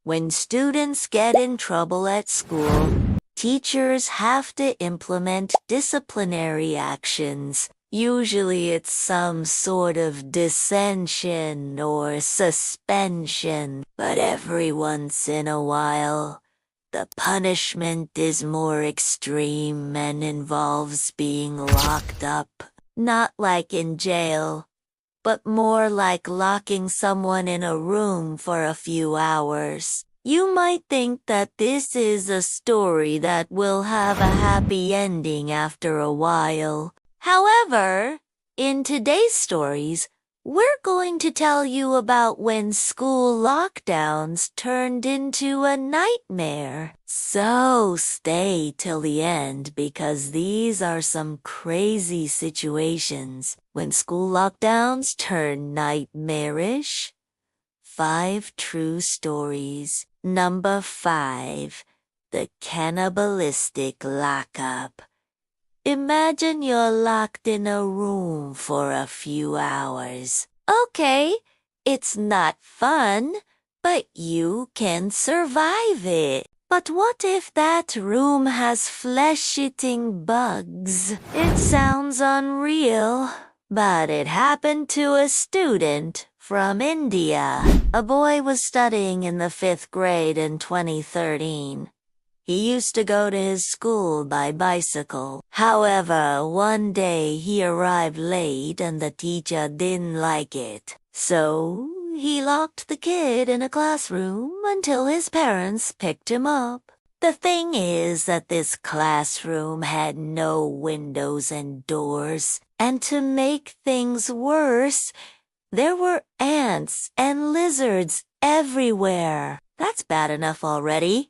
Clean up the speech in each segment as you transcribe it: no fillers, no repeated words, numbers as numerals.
When students get in trouble at school, teachers have to implement disciplinary actions. Usually it's some sort of dissension or suspension, but every once in a while, the punishment is more extreme and involves being locked up. Not like in jail, but more like locking someone in a room for a few hours. You might think that this is a story that will have a happy ending after a while. However, in today's stories, we're going to tell you about when school lockdowns turned into a nightmare. So stay till the end because these are some crazy situations when school lockdowns turn nightmarish. 5 true stories. Number 5. The cannibalistic lockup. Imagine you're locked in a room for a few hours. Okay, it's not fun, but you can survive it. But what if that room has flesh-eating bugs? It sounds unreal, but it happened to a student from India. A boy was studying in the 5th grade in 2013. He used to go to his school by bicycle. However, one day he arrived late and the teacher didn't like it. So, he locked the kid in a classroom until his parents picked him up. The thing is that this classroom had no windows and doors, and to make things worse, there were ants and lizards everywhere. That's bad enough already.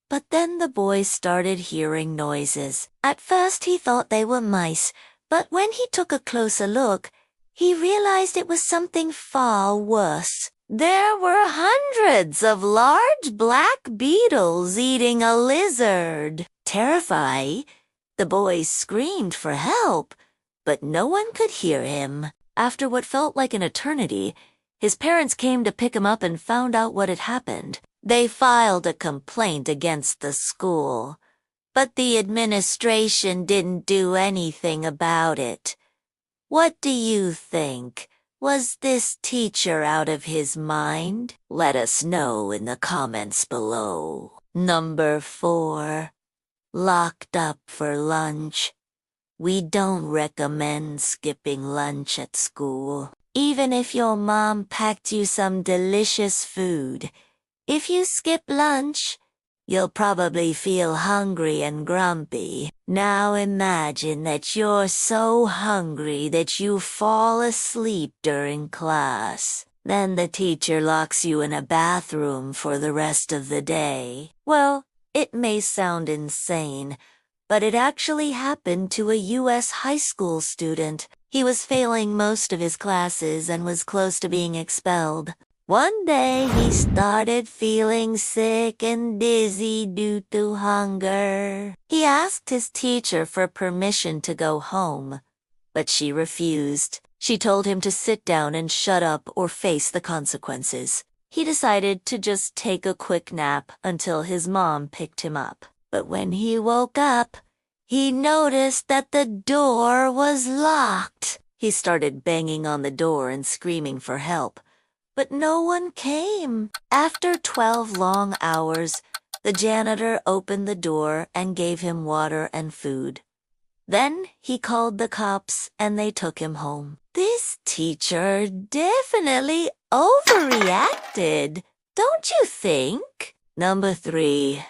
But then the boy started hearing noises. At first he thought they were mice, but when he took a closer look, he realized it was something far worse. There were hundreds of large black beetles eating a lizard. Terrified, the boy screamed for help, but no one could hear him. After what felt like an eternity, his parents came to pick him up and found out what had happened. They filed a complaint against the school, but the administration didn't do anything about it. What do you think? Was this teacher out of his mind? Let us know in the comments below. Number 4. Locked up for lunch. We don't recommend skipping lunch at school. Even if your mom packed you some delicious food, if you skip lunch, you'll probably feel hungry and grumpy. Now imagine that you're so hungry that you fall asleep during class. Then the teacher locks you in a bathroom for the rest of the day. Well, it may sound insane, but it actually happened to a U.S. high school student. He was failing most of his classes and was close to being expelled. One day he started feeling sick and dizzy due to hunger. He asked his teacher for permission to go home, but she refused. She told him to sit down and shut up or face the consequences. He decided to just take a quick nap until his mom picked him up. But when he woke up, he noticed that the door was locked. He started banging on the door and screaming for help, but no one came. After 12 long hours, the janitor opened the door and gave him water and food. Then he called the cops and they took him home. This teacher definitely overreacted, don't you think? Number 3.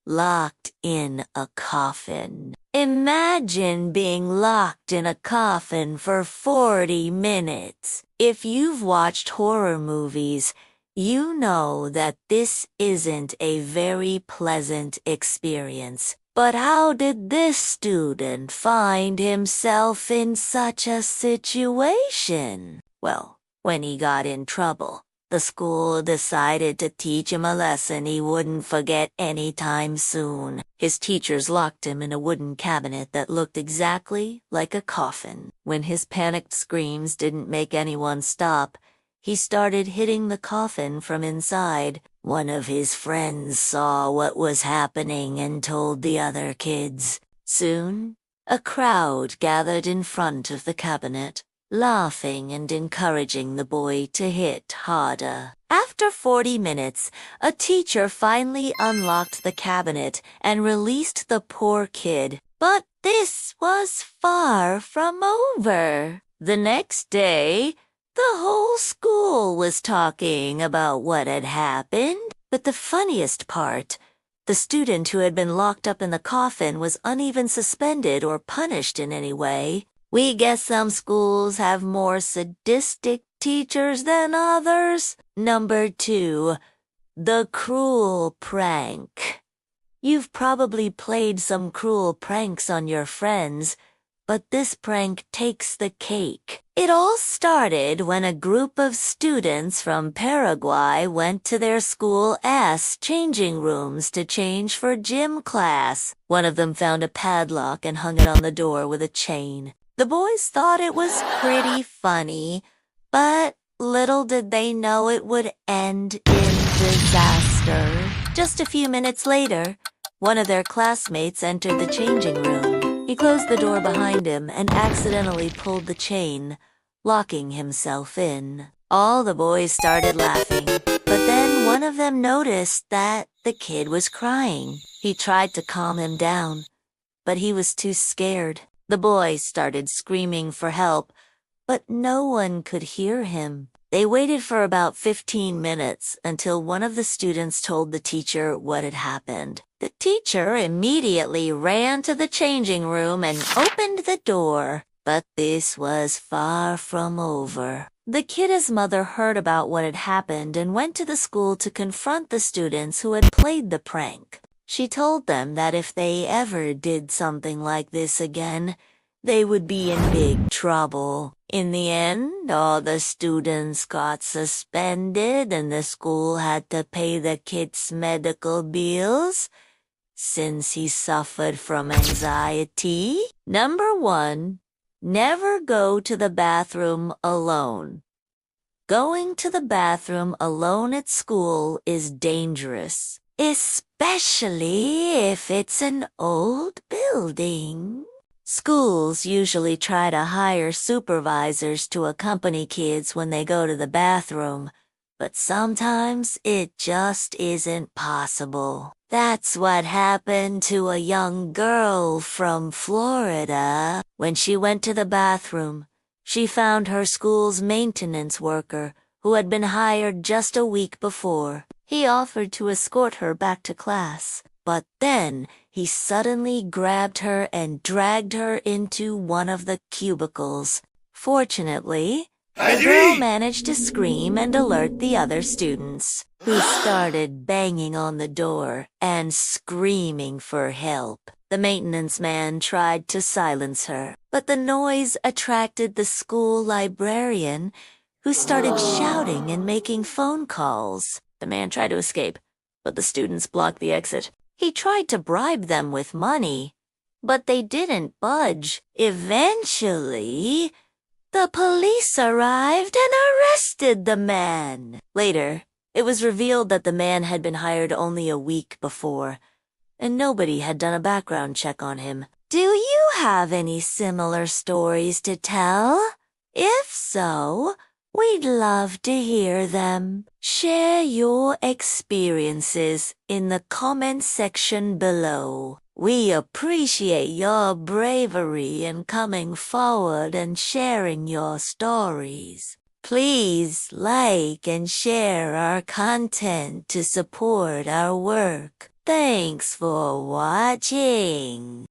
Locked in a coffin. Imagine being locked in a coffin for 40 minutes. If you've watched horror movies, you know that this isn't a very pleasant experience. But how did this student find himself in such a situation? Well, when he got in trouble, the school decided to teach him a lesson he wouldn't forget anytime soon. His teachers locked him in a wooden cabinet that looked exactly like a coffin. When his panicked screams didn't make anyone stop, he started hitting the coffin from inside. One of his friends saw what was happening and told the other kids. Soon, a crowd gathered in front of the cabinet, laughing and encouraging the boy to hit harder. After 40 minutes, a teacher finally unlocked the cabinet and released the poor kid. But this was far from over. The next day, the whole school was talking about what had happened. But the funniest part, the student who had been locked up in the coffin was uneven suspended or punished in any way. We guess some schools have more sadistic teachers than others. Number 2, the cruel prank. You've probably played some cruel pranks on your friends, but this prank takes the cake. It all started when a group of students from Paraguay went to their school's changing rooms to change for gym class. One of them found a padlock and hung it on the door with a chain. The boys thought it was pretty funny, but little did they know it would end in disaster. Just a few minutes later, one of their classmates entered the changing room. He closed the door behind him and accidentally pulled the chain, locking himself in. All the boys started laughing, but then one of them noticed that the kid was crying. He tried to calm him down, but he was too scared. The boys started screaming for help, but no one could hear him. They waited for about 15 minutes until one of the students told the teacher what had happened. The teacher immediately ran to the changing room and opened the door. But this was far from over. The kid's mother heard about what had happened and went to the school to confront the students who had played the prank. She told them that if they ever did something like this again, they would be in big trouble. In the end, all the students got suspended and the school had to pay the kid's medical bills since he suffered from anxiety. Number 1, never go to the bathroom alone. Going to the bathroom alone at school is dangerous, especially if it's an old building. Schools usually try to hire supervisors to accompany kids when they go to the bathroom, but sometimes it just isn't possible. That's what happened to a young girl from Florida. When she went to the bathroom, she found her school's maintenance worker, who had been hired just a week before. He offered to escort her back to class, but then he suddenly grabbed her and dragged her into one of the cubicles. Fortunately, the girl managed to scream and alert the other students, who started banging on the door and screaming for help. The maintenance man tried to silence her, but the noise attracted the school librarian, who started shouting and making phone calls. The man tried to escape, but the students blocked the exit. He tried to bribe them with money, but they didn't budge. Eventually, the police arrived and arrested the man. Later, it was revealed that the man had been hired only a week before, and nobody had done a background check on him. Do you have any similar stories to tell? If so, we'd love to hear them. Share your experiences in the comment section below. We appreciate your bravery in coming forward and sharing your stories. Please like and share our content to support our work. Thanks for watching.